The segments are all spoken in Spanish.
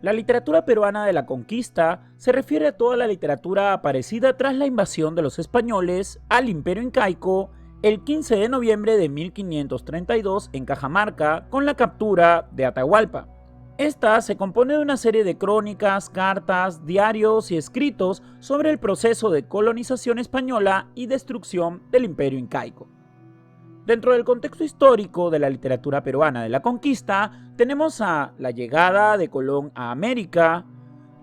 La literatura peruana de la conquista se refiere a toda la literatura aparecida tras la invasión de los españoles al Imperio Incaico el 15 de noviembre de 1532 en Cajamarca con la captura de Atahualpa. Esta se compone de una serie de crónicas, cartas, diarios y escritos sobre el proceso de colonización española y destrucción del Imperio Incaico. Dentro del contexto histórico de la literatura peruana de la conquista, tenemos a la llegada de Colón a América,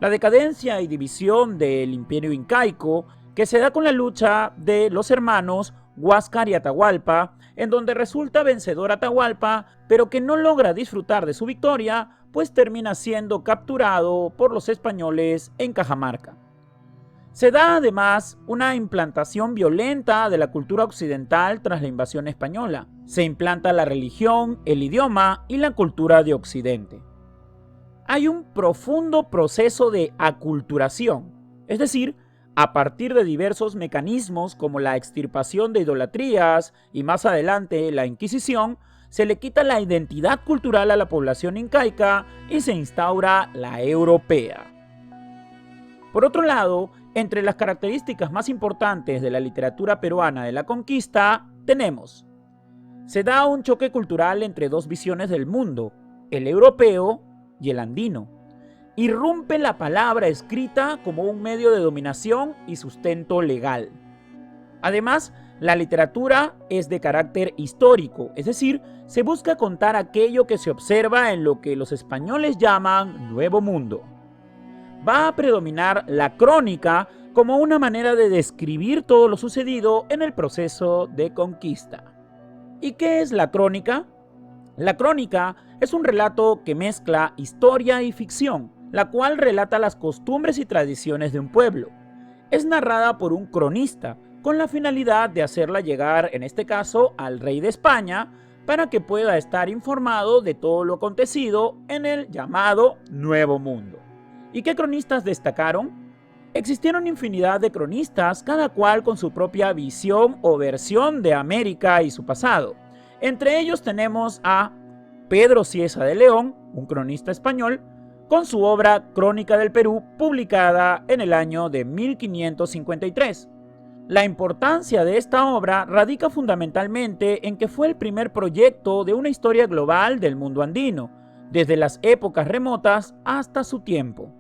la decadencia y división del Imperio Incaico, que se da con la lucha de los hermanos Huáscar y Atahualpa, en donde resulta vencedor Atahualpa, pero que no logra disfrutar de su victoria, pues termina siendo capturado por los españoles en Cajamarca. Se da además una implantación violenta de la cultura occidental tras la invasión española. Se implanta la religión, el idioma y la cultura de Occidente. Hay un profundo proceso de aculturación, es decir, a partir de diversos mecanismos como la extirpación de idolatrías y más adelante la Inquisición, se le quita la identidad cultural a la población incaica y se instaura la europea. Por otro lado, entre las características más importantes de la literatura peruana de la conquista, tenemos: se da un choque cultural entre dos visiones del mundo, el europeo y el andino. Irrumpe la palabra escrita como un medio de dominación y sustento legal. Además, la literatura es de carácter histórico, es decir, se busca contar aquello que se observa en lo que los españoles llaman Nuevo Mundo. Va a predominar la crónica como una manera de describir todo lo sucedido en el proceso de conquista. ¿Y qué es la crónica? La crónica es un relato que mezcla historia y ficción, la cual relata las costumbres y tradiciones de un pueblo. Es narrada por un cronista, con la finalidad de hacerla llegar, en este caso, al rey de España, para que pueda estar informado de todo lo acontecido en el llamado Nuevo Mundo. ¿Y qué cronistas destacaron? Existieron infinidad de cronistas, cada cual con su propia visión o versión de América y su pasado. Entre ellos tenemos a Pedro Cieza de León, un cronista español, con su obra Crónica del Perú, publicada en el año de 1553. La importancia de esta obra radica fundamentalmente en que fue el primer proyecto de una historia global del mundo andino, desde las épocas remotas hasta su tiempo.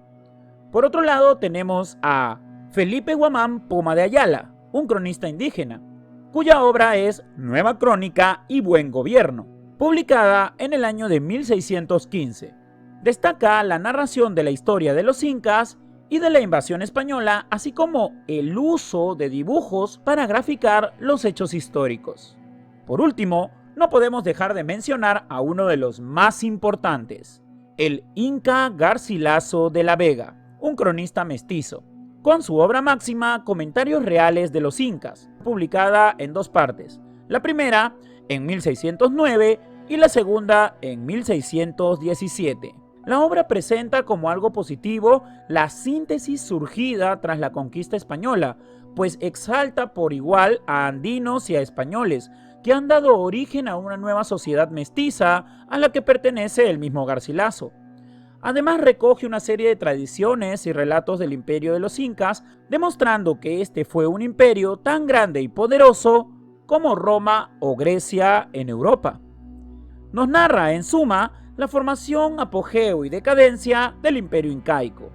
Por otro lado, tenemos a Felipe Guamán Poma de Ayala, un cronista indígena, cuya obra es Nueva Crónica y Buen Gobierno, publicada en el año de 1615. Destaca la narración de la historia de los incas y de la invasión española, así como el uso de dibujos para graficar los hechos históricos. Por último, no podemos dejar de mencionar a uno de los más importantes, el Inca Garcilaso de la Vega, un cronista mestizo, con su obra máxima Comentarios Reales de los Incas, publicada en dos partes, la primera en 1609 y la segunda en 1617. La obra presenta como algo positivo la síntesis surgida tras la conquista española, pues exalta por igual a andinos y a españoles, que han dado origen a una nueva sociedad mestiza a la que pertenece el mismo Garcilaso. Además, recoge una serie de tradiciones y relatos del imperio de los incas, demostrando que este fue un imperio tan grande y poderoso como Roma o Grecia en Europa. Nos narra, en suma, la formación, apogeo y decadencia del imperio incaico.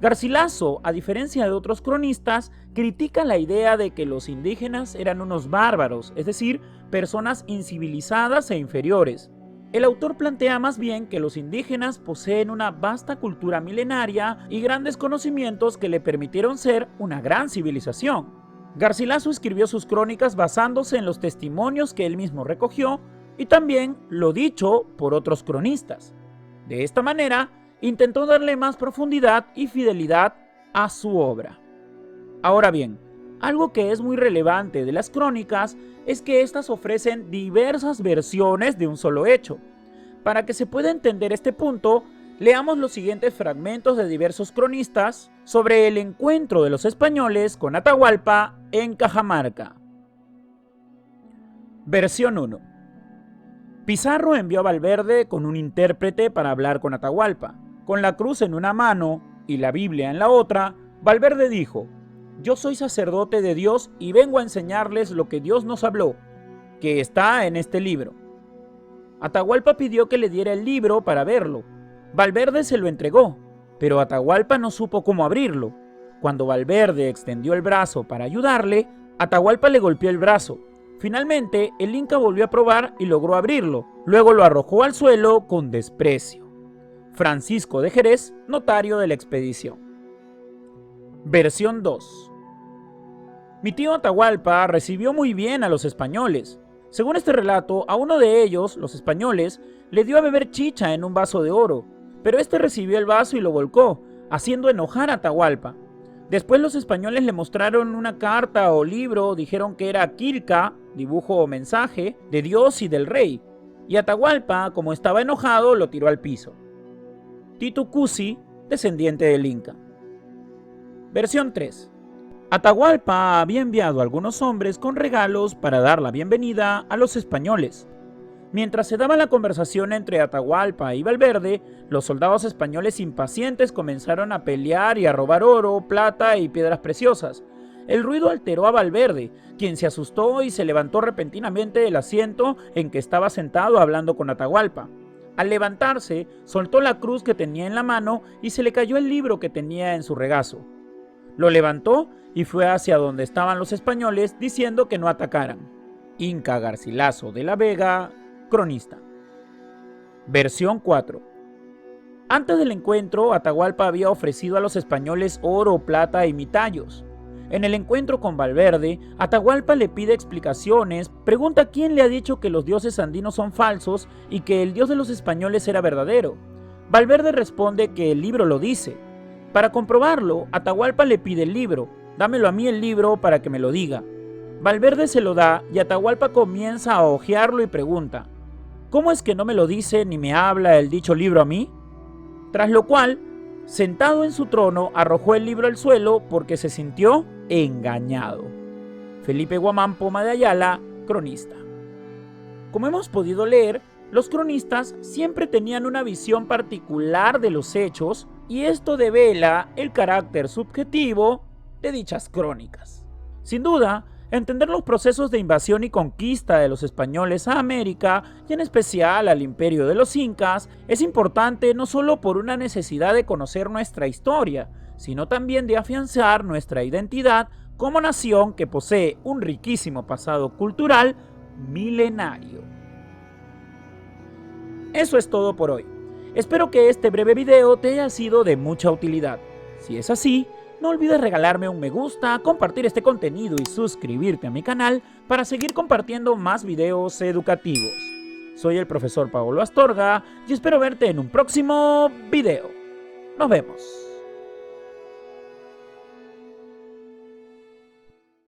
Garcilaso, a diferencia de otros cronistas, critica la idea de que los indígenas eran unos bárbaros, es decir, personas incivilizadas e inferiores. El autor plantea más bien que los indígenas poseen una vasta cultura milenaria y grandes conocimientos que le permitieron ser una gran civilización. Garcilaso escribió sus crónicas basándose en los testimonios que él mismo recogió y también lo dicho por otros cronistas. De esta manera, intentó darle más profundidad y fidelidad a su obra. Ahora bien, algo que es muy relevante de las crónicas es que éstas ofrecen diversas versiones de un solo hecho. Para que se pueda entender este punto, leamos los siguientes fragmentos de diversos cronistas sobre el encuentro de los españoles con Atahualpa en Cajamarca. Versión 1. Pizarro envió a Valverde con un intérprete para hablar con Atahualpa. Con la cruz en una mano y la Biblia en la otra, Valverde dijo: «Yo soy sacerdote de Dios y vengo a enseñarles lo que Dios nos habló, que está en este libro». Atahualpa pidió que le diera el libro para verlo. Valverde se lo entregó, pero Atahualpa no supo cómo abrirlo. Cuando Valverde extendió el brazo para ayudarle, Atahualpa le golpeó el brazo. Finalmente, el Inca volvió a probar y logró abrirlo. Luego lo arrojó al suelo con desprecio. Francisco de Jerez, notario de la expedición. Versión 2. Mi tío Atahualpa recibió muy bien a los españoles. Según este relato, a uno de ellos, los españoles, le dio a beber chicha en un vaso de oro, pero este recibió el vaso y lo volcó, haciendo enojar a Atahualpa. Después los españoles le mostraron una carta o libro, dijeron que era quilca, dibujo o mensaje, de Dios y del rey, y Atahualpa, como estaba enojado, lo tiró al piso. Titu Cusi, descendiente del Inca. Versión 3. Atahualpa había enviado a algunos hombres con regalos para dar la bienvenida a los españoles. Mientras se daba la conversación entre Atahualpa y Valverde, los soldados españoles impacientes comenzaron a pelear y a robar oro, plata y piedras preciosas. El ruido alteró a Valverde, quien se asustó y se levantó repentinamente del asiento en que estaba sentado hablando con Atahualpa. Al levantarse, soltó la cruz que tenía en la mano y se le cayó el libro que tenía en su regazo. Lo levantó y fue hacia donde estaban los españoles diciendo que no atacaran. Inca Garcilaso de la Vega, cronista. Versión 4. Antes del encuentro, Atahualpa había ofrecido a los españoles oro, plata y mitallos. En el encuentro con Valverde, Atahualpa le pide explicaciones, pregunta quién le ha dicho que los dioses andinos son falsos y que el dios de los españoles era verdadero. Valverde responde que el libro lo dice. Para comprobarlo, Atahualpa le pide el libro: «Dámelo a mí el libro para que me lo diga». Valverde se lo da y Atahualpa comienza a hojearlo y pregunta: «¿Cómo es que no me lo dice ni me habla el dicho libro a mí?». Tras lo cual, sentado en su trono, arrojó el libro al suelo porque se sintió engañado. Felipe Guamán Poma de Ayala, cronista. Como hemos podido leer, los cronistas siempre tenían una visión particular de los hechos y esto devela el carácter subjetivo de dichas crónicas. Sin duda, entender los procesos de invasión y conquista de los españoles a América, y en especial al imperio de los incas, es importante no solo por una necesidad de conocer nuestra historia, sino también de afianzar nuestra identidad como nación que posee un riquísimo pasado cultural milenario. Eso es todo por hoy. Espero que este breve video te haya sido de mucha utilidad. Si es así, no olvides regalarme un me gusta, compartir este contenido y suscribirte a mi canal para seguir compartiendo más videos educativos. Soy el profesor Paolo Astorga y espero verte en un próximo video. Nos vemos.